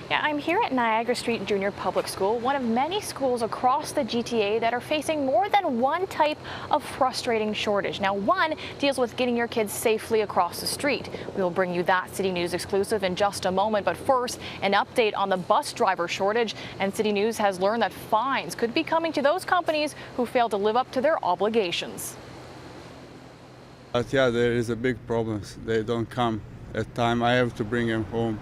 Yeah, I'm here at Niagara Street Junior Public School, one of many schools across the GTA that are facing more than one type of frustrating shortage. Now, one deals with getting your kids safely across the street. We will bring you that City News exclusive in just a moment. But first, an update on the bus driver shortage. And City News has learned that fines could be coming to those companies who fail to live up to their obligations. But yeah, there is a big problem. They don't come at time. I have to bring them home.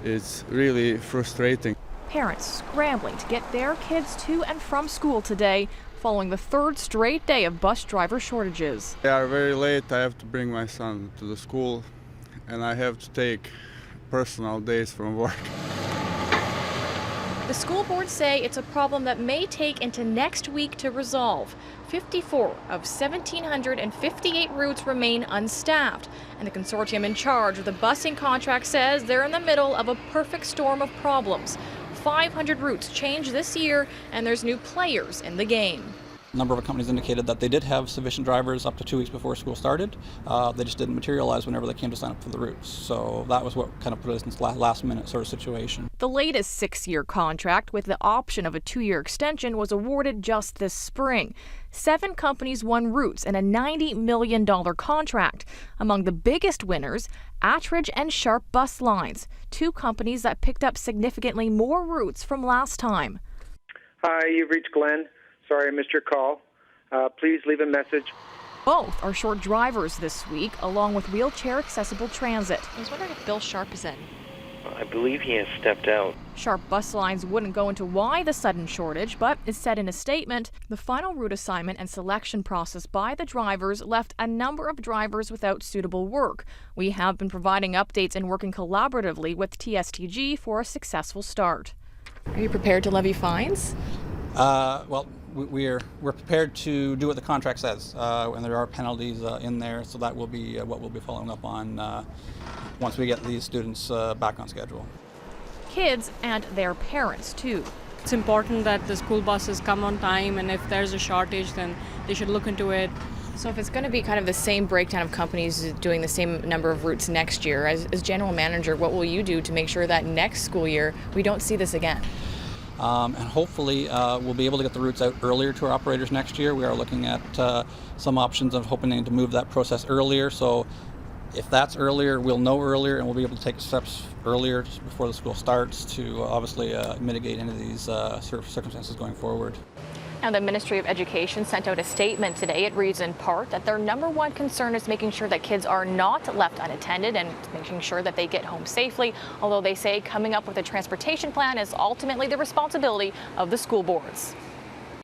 It's really frustrating. Parents scrambling to get their kids to and from school today, following the third straight day of bus driver shortages. They are very late. I have to bring my son to the school, and I have to take personal days from work. The school boards say it's a problem that may take into next week to resolve. 54 of 1,758 routes remain unstaffed, and the consortium in charge of the busing contract says they're in the middle of a perfect storm of problems. 500 routes changed this year, and there's new players in the game. A number of companies indicated that they did have sufficient drivers up to 2 weeks before school started. They just didn't materialize whenever they came to sign up for the routes. So that was what kind of put us in this last minute sort of situation. The latest 6-year contract with the option of a 2-year extension was awarded just this spring. 7 companies won routes in a $90 million contract. Among the biggest winners, Attridge and Sharp Bus Lines, 2 companies that picked up significantly more routes from last time. Hi, you've reached Glenn. Sorry I missed your call. Please leave a message. Both are short drivers this week, along with wheelchair-accessible transit. I was wondering if Bill Sharp is in. I believe he has stepped out. Sharp Bus Lines wouldn't go into why the sudden shortage, but it said in a statement, the final route assignment and selection process by the drivers left a number of drivers without suitable work. We have been providing updates and working collaboratively with TSTG for a successful start. Are you prepared to levy fines? Well, we're prepared to do what the contract says, and there are penalties in there, so that will be what we'll be following up on once we get these students back on schedule. Kids and their parents, too. It's important that the school buses come on time, and if there's a shortage, then they should look into it. So if it's going to be kind of the same breakdown of companies doing the same number of routes next year, as general manager, what will you do to make sure that next school year we don't see this again? And hopefully we'll be able to get the routes out earlier to our operators next year. We are looking at some options of hoping to move that process earlier. So if that's earlier, we'll know earlier, and we'll be able to take steps earlier just before the school starts to obviously mitigate any of these circumstances going forward. Now, the Ministry of Education sent out a statement today. It reads in part that their #1 concern is making sure that kids are not left unattended and making sure that they get home safely, although they say coming up with a transportation plan is ultimately the responsibility of the school boards.